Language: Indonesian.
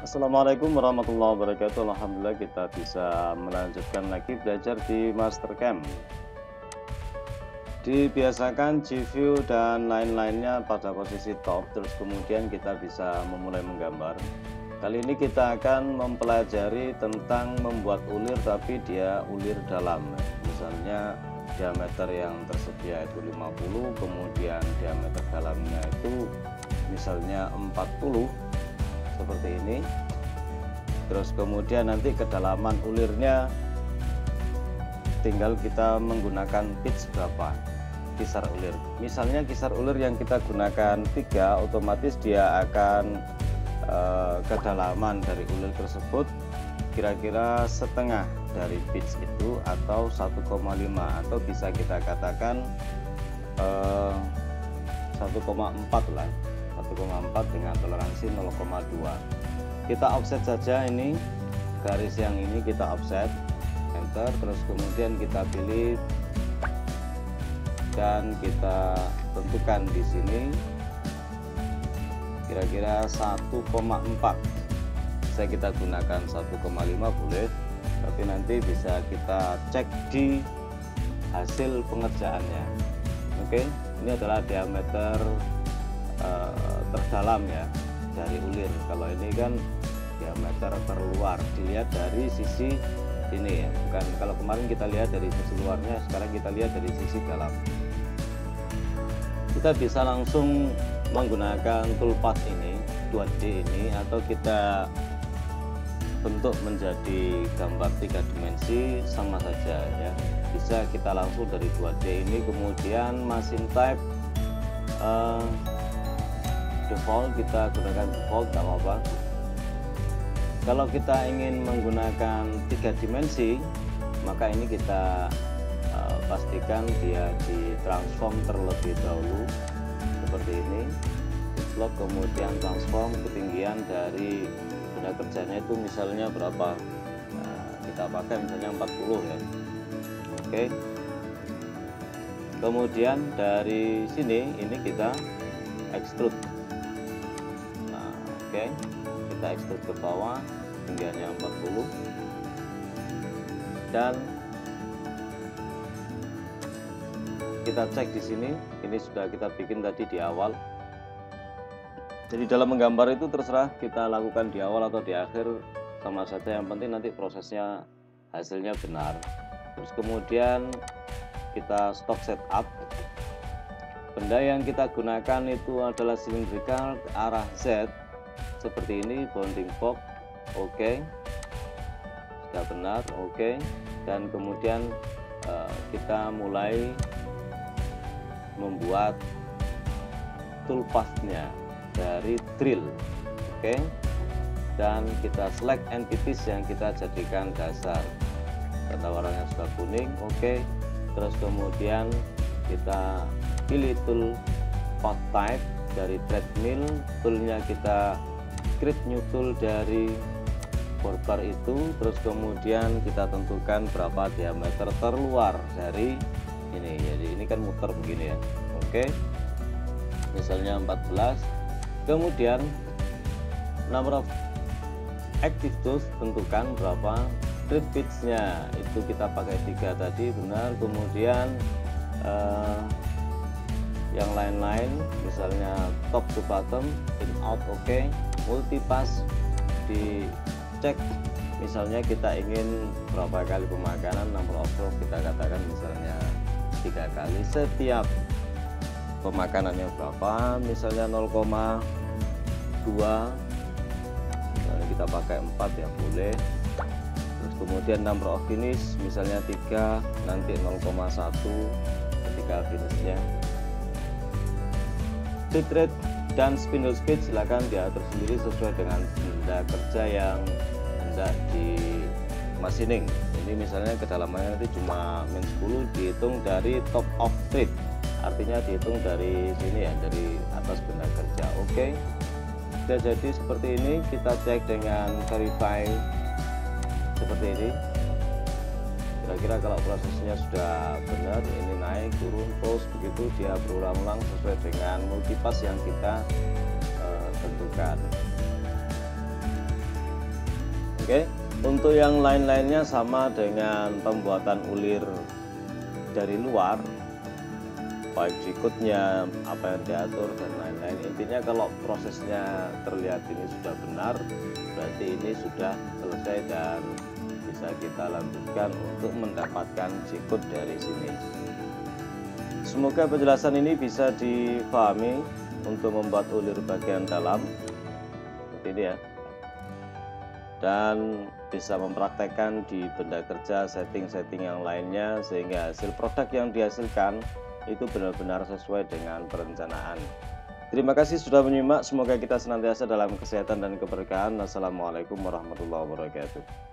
Assalamualaikum warahmatullahi wabarakatuh. Alhamdulillah kita bisa melanjutkan lagi belajar di Mastercam. Dibiasakan G-view dan lain-lainnya pada posisi top, terus kemudian kita bisa memulai menggambar. Kali ini kita akan mempelajari tentang membuat ulir tapi dia ulir dalam. Misalnya diameter yang tersedia itu 50, kemudian diameter dalamnya itu misalnya 40 seperti ini. Terus kemudian nanti kedalaman ulirnya tinggal kita menggunakan pitch berapa, kisar ulir. Misalnya kisar ulir yang kita gunakan 3, otomatis dia akan kedalaman dari ulir tersebut kira-kira setengah dari pitch itu atau 1,5, atau bisa kita katakan 1,4 lah, 1,4 dengan toleransi 0,2. Kita offset saja ini, garis yang ini kita offset, enter, terus kemudian kita pilih dan kita tentukan di sini kira-kira 1,4. Saya kita gunakan 1,5 boleh, tapi nanti bisa kita cek di hasil pengerjaannya. Oke, ini adalah diameter terdalam ya dari ulir. Kalau ini kan diameter terluar, dilihat dari sisi ini ya, bukan kalau kemarin kita lihat dari sisi luarnya, sekarang kita lihat dari sisi dalam. Kita bisa langsung menggunakan toolpath ini, 2D ini, atau kita bentuk menjadi gambar 3 dimensi sama saja ya. Bisa kita langsung dari 2D ini, kemudian machine type default, kita gunakan default, tak apa-apa. Kalau kita ingin menggunakan 3 dimensi, maka ini kita pastikan dia ditransform terlebih dahulu seperti ini, blok, kemudian transform ketinggian dari benda kerjanya itu misalnya berapa, kita pakai misalnya 40 ya. Oke, kemudian dari sini ini kita extrude. Oke, kita extrude ke bawah, tinggiannya 40, dan kita cek di sini. Ini sudah kita bikin tadi di awal. Jadi dalam menggambar itu terserah kita lakukan di awal atau di akhir, sama saja, yang penting nanti prosesnya hasilnya benar. Terus kemudian kita stop setup. Benda yang kita gunakan itu adalah cylindrical ke arah Z seperti ini, bounding box. Oke, sudah benar. Oke, dan kemudian kita mulai membuat toolpath-nya dari drill. Oke, dan kita select entities yang kita jadikan dasar. Tanda warnanya sudah kuning. Oke, terus kemudian kita pilih tool path type dari treadmill, toolnya kita create new tool dari borbar itu, terus kemudian kita tentukan berapa diameter terluar dari ini. Jadi ini kan muter begini ya. Oke, misalnya 14. Kemudian number of active tools, tentukan berapa. Trip pitch-nya itu kita pakai 3 tadi, benar. Kemudian yang lain-lain misalnya top to bottom, in out, oke. Multipass dicek, misalnya kita ingin berapa kali pemakanan, number of row kita katakan misalnya 3 kali, setiap pemakanannya berapa, misalnya 0,2, misalnya kita pakai 4 ya boleh. Terus kemudian number of finish misalnya 3, nanti 0,1 ketika finishnya. Feed rate dan spindle speed silakan diatur sendiri sesuai dengan benda kerja yang hendak di machining. Ini misalnya kedalamannya nanti cuma -10, dihitung dari top of thread, artinya dihitung dari sini ya, dari atas benda kerja. Oke, sudah jadi seperti ini. Kita cek dengan verify seperti ini. Kira-kira kalau prosesnya sudah benar, ini naik turun terus begitu, dia berulang-ulang sesuai dengan multipass yang kita tentukan. Oke, untuk yang lain-lainnya sama dengan pembuatan ulir dari luar, baik sikutnya, apa yang diatur dan lain-lain. Intinya kalau prosesnya terlihat ini sudah benar, berarti ini sudah selesai dan bisa kita lanjutkan untuk mendapatkan sikut dari sini. Semoga penjelasan ini bisa dipahami untuk membuat ulir bagian dalam seperti ini ya, dan bisa mempraktekkan di benda kerja setting-setting yang lainnya sehingga hasil produk yang dihasilkan itu benar-benar sesuai dengan perencanaan. Terima kasih sudah menyimak, semoga kita senantiasa dalam kesehatan dan keberkahan. Assalamualaikum warahmatullahi wabarakatuh.